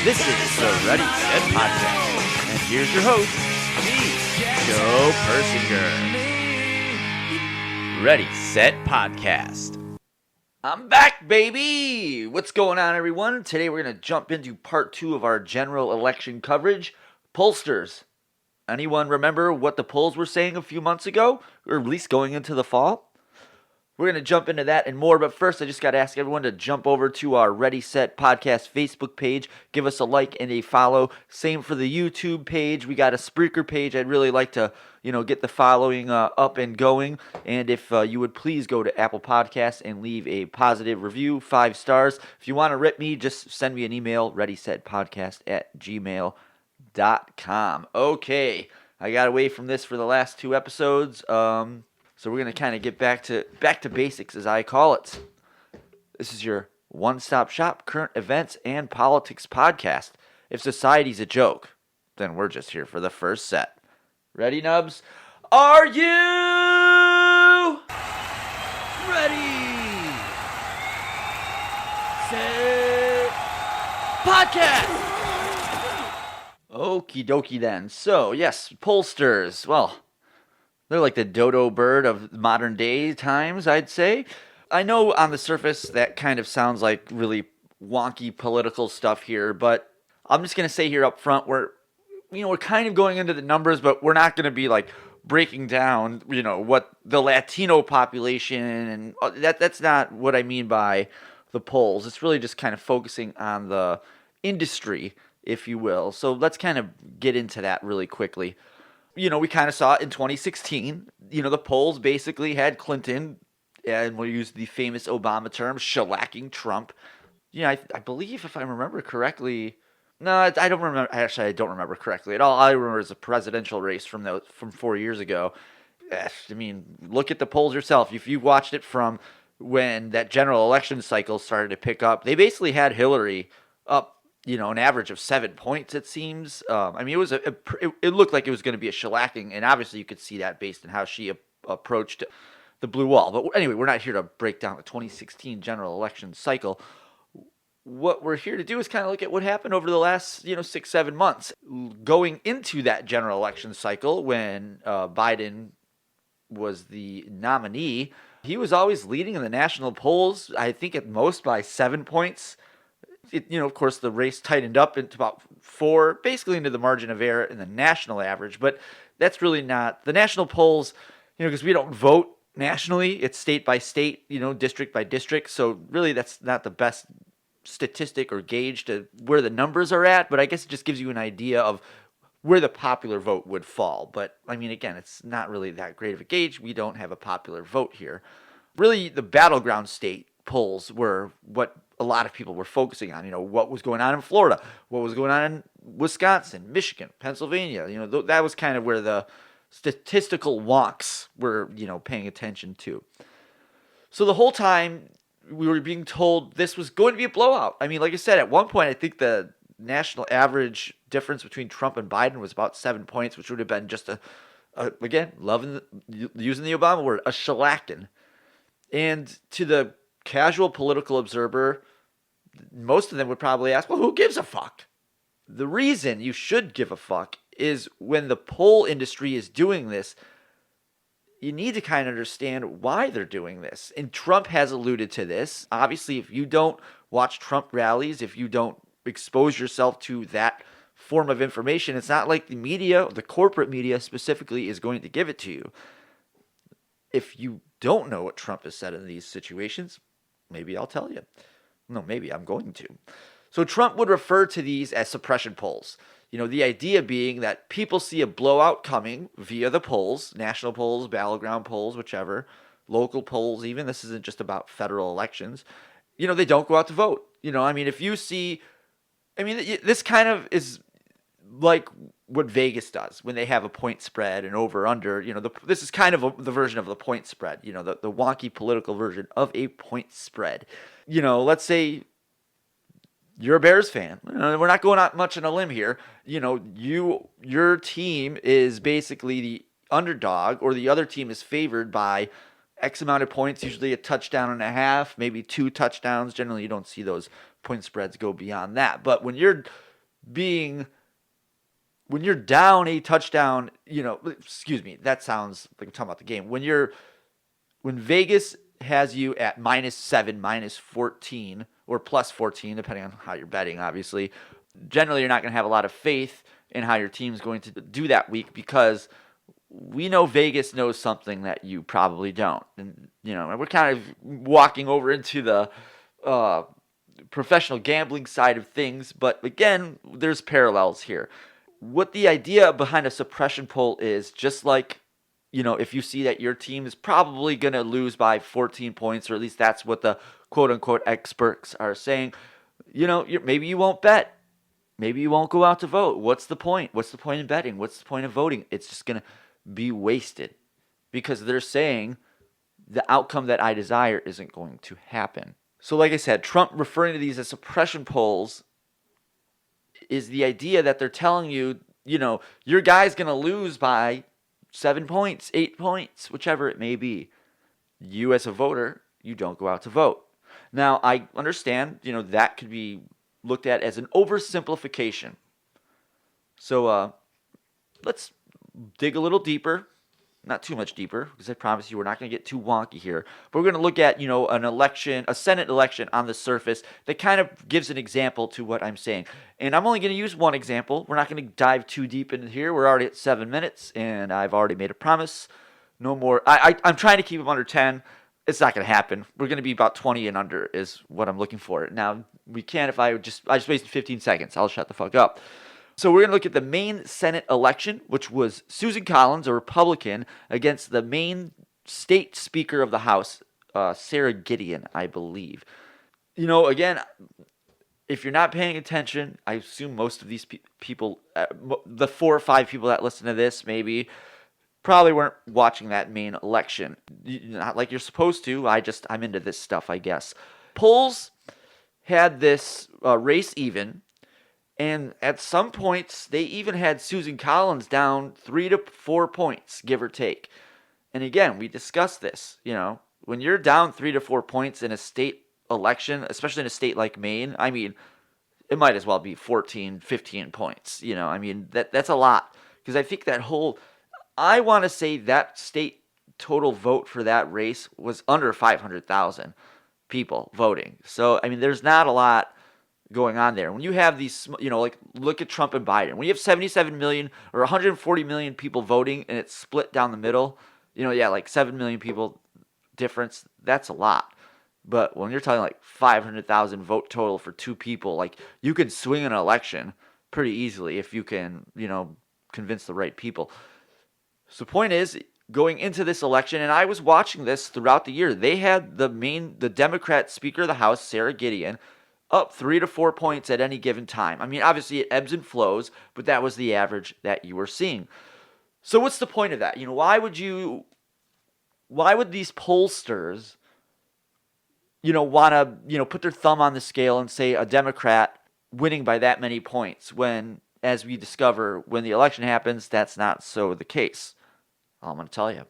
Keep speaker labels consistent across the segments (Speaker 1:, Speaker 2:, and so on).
Speaker 1: This is the Ready Set Podcast, and here's your host, me, Joe Persinger. Ready Set Podcast. I'm back, baby! What's going on, everyone? Today we're going to jump into part 2 of our general election coverage, Pollsters. Anyone remember what the polls were saying a few months ago, or at least going into the fall? We're going to jump into that and more, but first I just got to ask everyone to jump over to our Ready Set Podcast Facebook page, give us a like and a follow. Same for the YouTube page. We got a Spreaker page. I'd really like to, get the following up and going. And if you would please go to Apple Podcasts and leave a positive review, 5 stars. If you want to rip me, just send me an email, readysetpodcast@gmail.com. Okay, I got away from this for the last 2 episodes. So we're going to kind of get back to basics, as I call it. This is your one-stop shop, current events and politics podcast. If society's a joke, then we're just here for the first set. Ready, Nubs? Are you ready? Set podcast! Okie dokie then. So, yes, pollsters. Well, they're like the dodo bird of modern day times, I'd say. I know on the surface that kind of sounds like really wonky political stuff here, but I'm just going to say here up front, we're kind of going into the numbers, but we're not going to be like breaking down, what the Latino population, and that's not what I mean by the polls. It's really just kind of focusing on the industry, if you will. So let's kind of get into that really quickly. We kind of saw it in 2016. The polls basically had Clinton, and we'll use the famous Obama term, shellacking Trump. I believe, if I remember correctly, no, I don't remember. Actually, I don't remember correctly at all. All I remember is a presidential race from 4 years ago. I mean, look at the polls yourself. If you watched it from when that general election cycle started to pick up, they basically had Hillary up, an average of 7 points, it seems. It was it looked like it was going to be a shellacking, and obviously you could see that based on how she approached the blue wall. But anyway, we're not here to break down the 2016 general election cycle. What we're here to do is kind of look at what happened over the last, 6-7 months. Going into that general election cycle, when Biden was the nominee, he was always leading in the national polls, I think at most by 7 points. Of course, the race tightened up into about 4, basically into the margin of error in the national average. But that's really not the national polls, because we don't vote nationally. It's state by state, district by district. So really, that's not the best statistic or gauge to where the numbers are at. But I guess it just gives you an idea of where the popular vote would fall. But again, it's not really that great of a gauge. We don't have a popular vote here. Really, the battleground state polls were what a lot of people were focusing on. What was going on in Florida, what was going on in Wisconsin, Michigan, Pennsylvania. That was kind of where the statistical wonks were, paying attention to. So the whole time we were being told this was going to be a blowout. Like I said, at one point, I think the national average difference between Trump and Biden was about 7 points, which would have been just again, using the Obama word, a shellacking. And to the casual political observer, most of them would probably ask, well, who gives a fuck? The reason you should give a fuck is when the poll industry is doing this, you need to kind of understand why they're doing this. And Trump has alluded to this. Obviously, if you don't watch Trump rallies, if you don't expose yourself to that form of information, it's not like the media, the corporate media specifically, is going to give it to you. If you don't know what Trump has said in these situations, maybe I'll tell you. No, maybe I'm going to. So Trump would refer to these as suppression polls. The idea being that people see a blowout coming via the polls, national polls, battleground polls, whichever, local polls even. This isn't just about federal elections. They don't go out to vote. If you see, this kind of is like what Vegas does when they have a point spread and over under. This is kind of the version of the point spread. The wonky political version of a point spread. Let's say you're a Bears fan. We're not going out much on a limb here. Your team is basically the underdog, or the other team is favored by X amount of points, usually a touchdown and a half, maybe 2 touchdowns. Generally, you don't see those point spreads go beyond that. But when you're being when you're down a touchdown, excuse me, that sounds like I'm talking about the game. When Vegas has you at -7, -14, or +14, depending on how you're betting, obviously, generally you're not going to have a lot of faith in how your team's going to do that week because we know Vegas knows something that you probably don't. And, we're kind of walking over into the professional gambling side of things, but again, there's parallels here. What the idea behind a suppression poll is, just like, if you see that your team is probably going to lose by 14 points, or at least that's what the quote unquote experts are saying, maybe you won't bet. Maybe you won't go out to vote. What's the point? What's the point in betting? What's the point of voting? It's just going to be wasted because they're saying the outcome that I desire isn't going to happen. So like I said, Trump referring to these as suppression polls is the idea that they're telling you, your guy's going to lose by 7 points, 8 points, whichever it may be. You as a voter, you don't go out to vote. Now, I understand, that could be looked at as an oversimplification. So let's dig a little deeper. Not too much deeper, because I promise you we're not going to get too wonky here. But we're going to look at, an election, a Senate election on the surface that kind of gives an example to what I'm saying. And I'm only going to use one example. We're not going to dive too deep into here. We're already at 7 minutes, and I've already made a promise. No more. I'm trying to keep them under 10. It's not going to happen. We're going to be about 20 and under is what I'm looking for. Now, we can't if I just wasted 15 seconds. I'll shut the fuck up. So we're going to look at the Maine Senate election, which was Susan Collins, a Republican, against the Maine State Speaker of the House, Sarah Gideon, I believe. Again, if you're not paying attention, I assume most of these people, the 4 or 5 people that listen to this, maybe, probably weren't watching that Maine election. Not like you're supposed to. I'm into this stuff, I guess. Polls had this race even. And at some points, they even had Susan Collins down 3 to 4 points, give or take. And again, we discussed this. When you're down 3 to 4 points in a state election, especially in a state like Maine, it might as well be 14, 15 points. That's a lot. Because I think I want to say that state total vote for that race was under 500,000 people voting. So, there's not a lot going on there. When you have these, look at Trump and Biden. When you have 77 million or 140 million people voting and it's split down the middle, like 7 million people difference, that's a lot. But when you're talking like 500,000 vote total for 2 people, you can swing an election pretty easily if you can, convince the right people. So the point is, going into this election, and I was watching this throughout the year, they had the Democrat Speaker of the House, Sarah Gideon, up 3 to 4 points at any given time. Obviously it ebbs and flows, but that was the average that you were seeing. So what's the point of that? Why would these pollsters, want to, put their thumb on the scale and say a Democrat winning by that many points when, as we discover, when the election happens, that's not so the case? I'm going to tell you.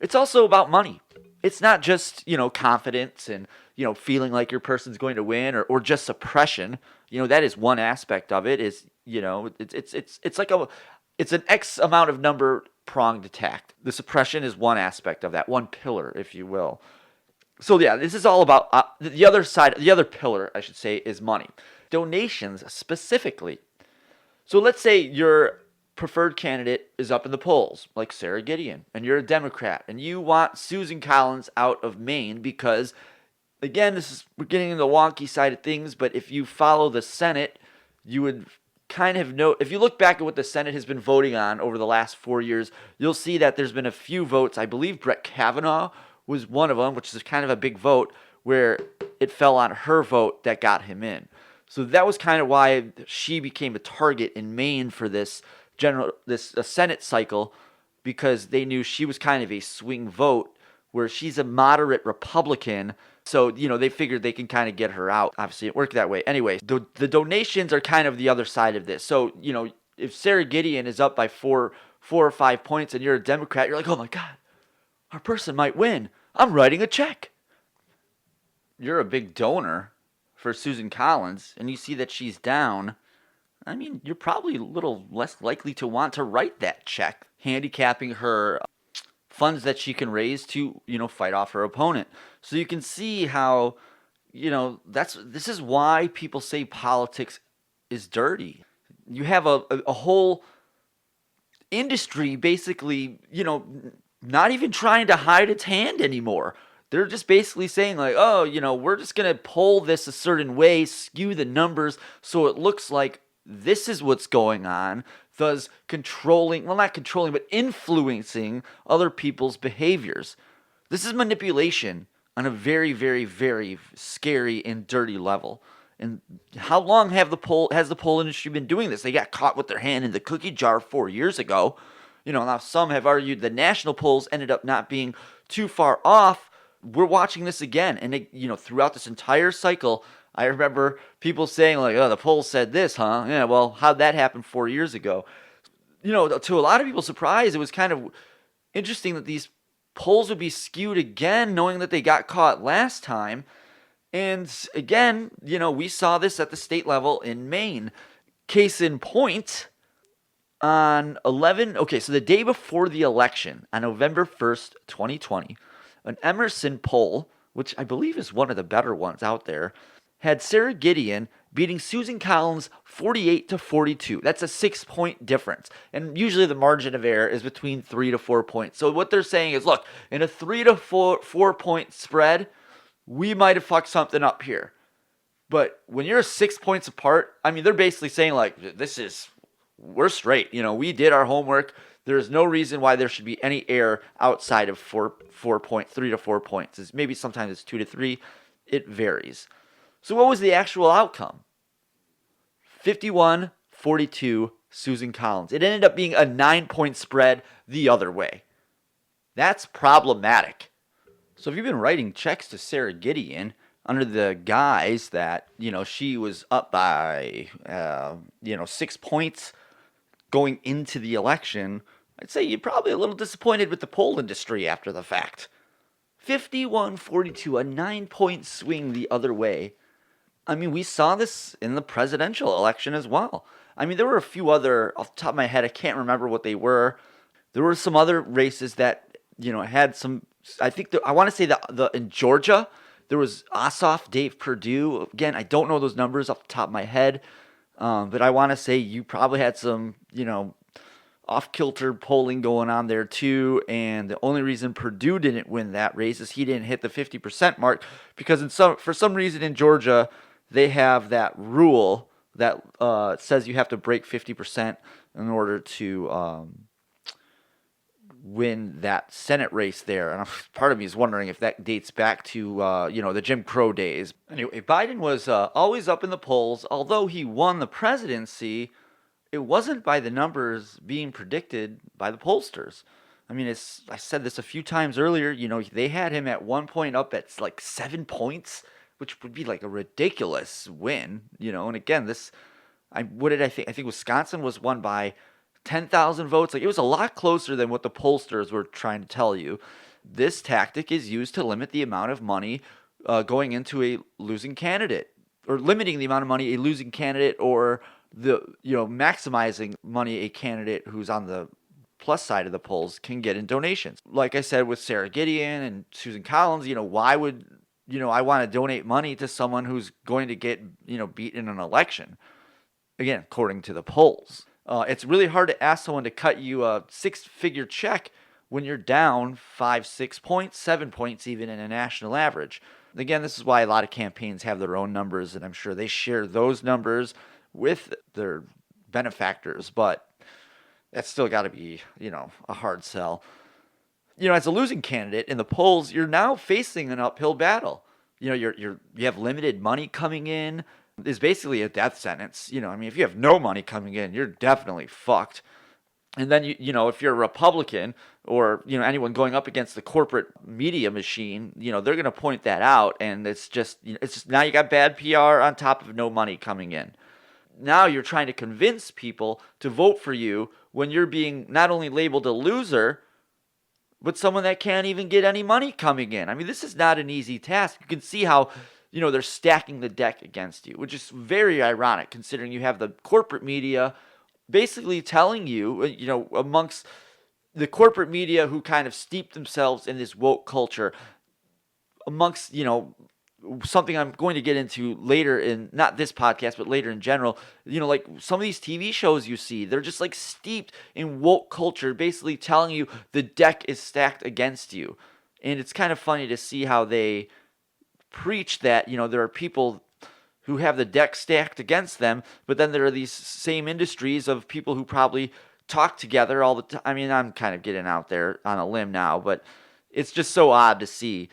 Speaker 1: It's also about money. It's not just, confidence and, feeling like your person's going to win or just suppression. That is one aspect of it is, it's like it's an X amount of number pronged attack. The suppression is one aspect of that, one pillar, if you will. So yeah, this is all about the other side. The other pillar, I should say, is money. Donations specifically. So let's say your preferred candidate is up in the polls, like Sarah Gideon, and you're a Democrat, and you want Susan Collins out of Maine because, again, we're getting into the wonky side of things, but if you follow the Senate, you would kind of know, if you look back at what the Senate has been voting on over the last 4 years, you'll see that there's been a few votes. I believe Brett Kavanaugh was one of them, which is kind of a big vote, where it fell on her vote that got him in. So that was kind of why she became a target in Maine for this Senate cycle, because they knew she was kind of a swing vote where she's a moderate Republican. So, they figured they can kind of get her out. Obviously, it worked that way. Anyway, the donations are kind of the other side of this. So, if Sarah Gideon is up by 4 or 5 points and you're a Democrat, you're like, oh my God, our person might win. I'm writing a check. You're a big donor for Susan Collins and you see that she's down, I mean, you're probably a little less likely to want to write that check, handicapping her funds that she can raise to, fight off her opponent. So you can see how, this is why people say politics is dirty. You have a whole industry basically, not even trying to hide its hand anymore. They're just basically saying like, oh, we're just going to poll this a certain way, skew the numbers so it looks like this is what's going on, thus not controlling, but influencing other people's behaviors. This is manipulation on a very, very, very scary and dirty level. And how long has the poll industry been doing this? They got caught with their hand in the cookie jar 4 years ago. Now some have argued the national polls ended up not being too far off. We're watching this again. And, throughout this entire cycle, I remember people saying like, oh, the polls said this, huh? Yeah, well, how'd that happen 4 years ago? To a lot of people's surprise, it was kind of interesting that these polls would be skewed again, knowing that they got caught last time. And again, we saw this at the state level in Maine. Case in point, so the day before the election, on November 1st, 2020, an Emerson poll, which I believe is one of the better ones out there, had Sarah Gideon beating Susan Collins 48-42. That's a 6-point difference. And usually the margin of error is between 3 to 4 points. So what they're saying is, look, in a 3 to 4 point spread, we might have fucked something up here. But when you're 6 points apart, I mean, they're basically saying like, we're straight. We did our homework. There's no reason why there should be any error outside of 3 to 4 points. Maybe sometimes it's 2 to 3. It varies. So what was the actual outcome? 51-42 Susan Collins. It ended up being a 9-point spread the other way. That's problematic. So if you've been writing checks to Sarah Gideon under the guise that, she was up by, 6 points going into the election, I'd say you're probably a little disappointed with the poll industry after the fact. 51-42, a 9-point swing the other way. I mean, we saw this in the presidential election as well. I mean, there were a few other, off the top of my head, I can't remember what they were. There were some other races that, had some, I think, I want to say that in Georgia, there was Ossoff, Dave Perdue. Again, I don't know those numbers off the top of my head, but I want to say you probably had some, Offkilter polling going on there too, and the only reason Perdue didn't win that race is he didn't hit the 50% mark because for some reason in Georgia, they have that rule that says you have to break 50% in order to win that Senate race there. And part of me is wondering if that dates back to, the Jim Crow days. Anyway, Biden was always up in the polls. Although he won the presidency, it wasn't by the numbers being predicted by the pollsters. I mean, I said this a few times earlier, they had him at one point up at like 7 points, which would be like a ridiculous win, and again, what did I think? I think Wisconsin was won by 10,000 votes. Like, it was a lot closer than what the pollsters were trying to tell you. This tactic is used to limit the amount of money going into a losing candidate, or limiting the amount of money a losing candidate, or maximizing money a candidate who's on the plus side of the polls can get in donations. Like I said with Sarah Gideon and Susan Collins, why would I want to donate money to someone who's going to get beat in an election? Again, according to the polls, it's really hard to ask someone to cut you a 6-figure check when you're down 5, 6 points, 7 points even in a national average. Again, this is why a lot of campaigns have their own numbers, and I'm sure they share those numbers with their benefactors, but that's still got to be, a hard sell. As a losing candidate in the polls, you're now facing an uphill battle. You have limited money coming in. It's basically a death sentence. If you have no money coming in, you're definitely fucked. And then, if you're a Republican or, anyone going up against the corporate media machine, they're going to point that out. And it's just now you got bad PR on top of no money coming in. Now you're trying to convince people to vote for you when you're being not only labeled a loser, but someone that can't even get any money coming in. I mean, this is not an easy task. You can see how they're stacking the deck against you, which is very ironic considering you have the corporate media basically telling you, amongst the corporate media who kind of steep themselves in this woke culture, amongst, something I'm going to get into later in, not this podcast, but later in general, like some of these TV shows you see, they're just like steeped in woke culture, basically telling you the deck is stacked against you. And it's kind of funny to see how they preach that, there are people who have the deck stacked against them, but then there are these same industries of people who probably talk together all the time. I mean, I'm kind of getting out there on a limb now, but it's just so odd to see,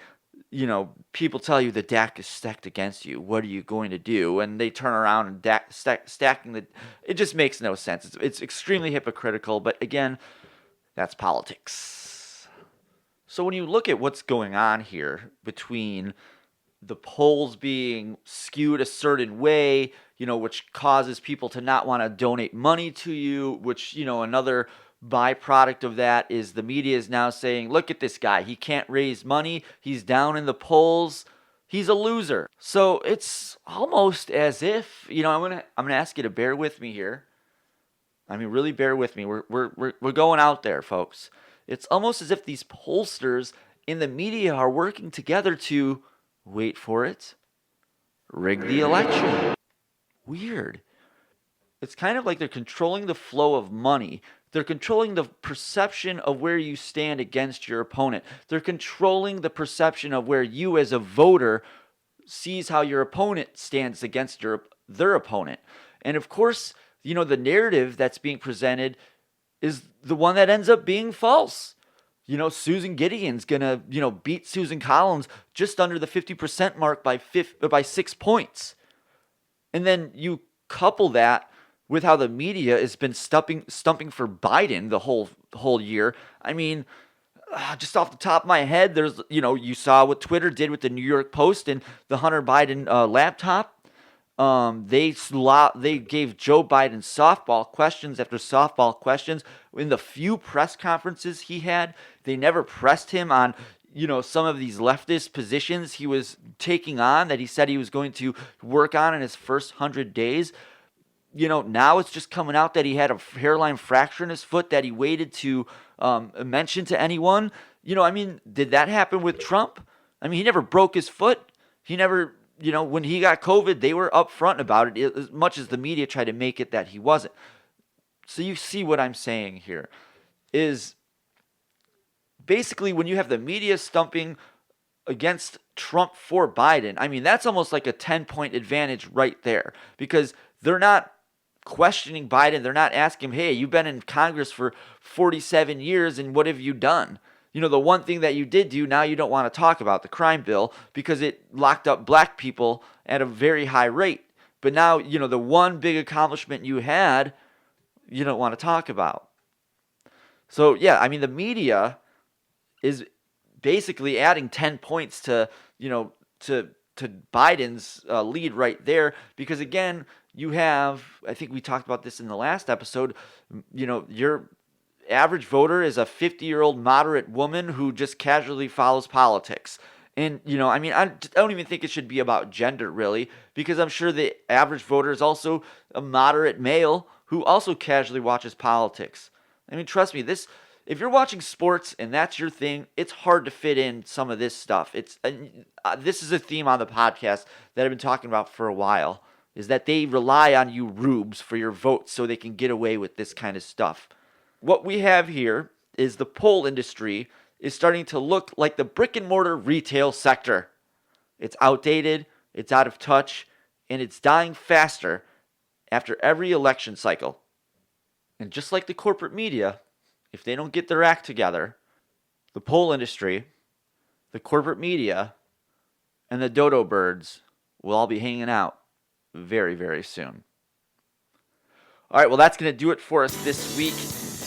Speaker 1: people tell you the deck is stacked against you. What are you going to do? And they turn around and stacking the. It just makes no sense. It's extremely hypocritical. But again, that's politics. So when you look at what's going on here between the polls being skewed a certain way, which causes people to not want to donate money to you, which, another byproduct of that is the media is now saying, look at this guy. He can't raise money. He's down in the polls. He's a loser. So it's almost as if, I'm gonna ask you to bear with me here. I mean, really bear with me. We're going out there, folks. It's almost as if these pollsters in the media are working together to, wait for it, rig the election. Weird. It's kind of like they're controlling the flow of money. They're controlling the perception of where you stand against your opponent. They're controlling the perception of where you as a voter sees how your opponent stands against their opponent. And of course, the narrative that's being presented is the one that ends up being false. Susan Gideon's going to, beat Susan Collins just under the 50% mark by 6 points. And then you couple that with how the media has been stumping for Biden the whole year. I mean, just off the top of my head, there's, you saw what Twitter did with the New York Post and the Hunter Biden laptop. They gave Joe Biden softball questions after softball questions. In the few press conferences he had, they never pressed him on, some of these leftist positions he was taking on that he said he was going to work on in his first 100 days. Now it's just coming out that he had a hairline fracture in his foot that he waited to mention to anyone. Did that happen with Trump? He never broke his foot. He never, when he got COVID, they were upfront about it, as much as the media tried to make it that he wasn't. So you see what I'm saying here is basically when you have the media stumping against Trump for Biden, that's almost like a 10-point advantage right there because they're not questioning Biden. They're not asking him, hey, you've been in Congress for 47 years and what have you done? The one thing that you did do, now you don't want to talk about the crime bill because it locked up black people at a very high rate. But now, the one big accomplishment you had, you don't want to talk about. So, yeah, the media is basically adding 10 points to Biden's lead right there because, again, you have, I think we talked about this in the last episode, your average voter is a 50-year-old moderate woman who just casually follows politics. And, I don't even think it should be about gender, really, because I'm sure the average voter is also a moderate male who also casually watches politics. Trust me, if you're watching sports and that's your thing, it's hard to fit in some of this stuff. This is a theme on the podcast that I've been talking about for a while, is that they rely on you rubes for your votes so they can get away with this kind of stuff. What we have here is the poll industry is starting to look like the brick and mortar retail sector. It's outdated, it's out of touch, and it's dying faster after every election cycle. And just like the corporate media, if they don't get their act together, the poll industry, the corporate media, and the dodo birds will all be hanging out very, very soon. All right, well, that's going to do it for us this week.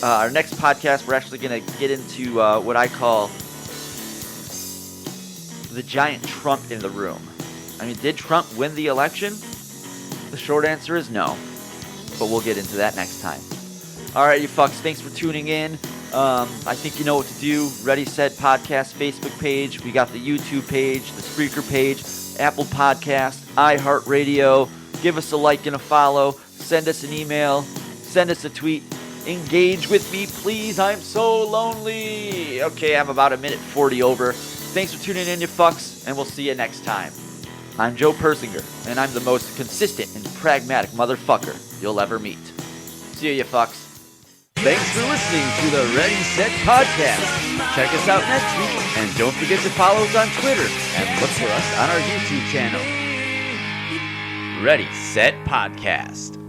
Speaker 1: Our next podcast, we're actually going to get into what I call the giant Trump in the room. Did Trump win the election? The short answer is no, but we'll get into that next time. All right, you fucks, thanks for tuning in. I think you know what to do. Ready, Set Podcast Facebook page. We got the YouTube page, the Spreaker page. Apple Podcast, iHeartRadio. Give us a like and a follow. Send us an email. Send us a tweet. Engage with me, please. I'm so lonely. Okay, I'm about a minute 40 over. Thanks for tuning in, you fucks, and we'll see you next time. I'm Joe Persinger, and I'm the most consistent and pragmatic motherfucker you'll ever meet. See you fucks. Thanks for listening to the Ready Set Podcast. Check us out next week, and don't forget to follow us on Twitter and look for us on our YouTube channel. Ready Set Podcast.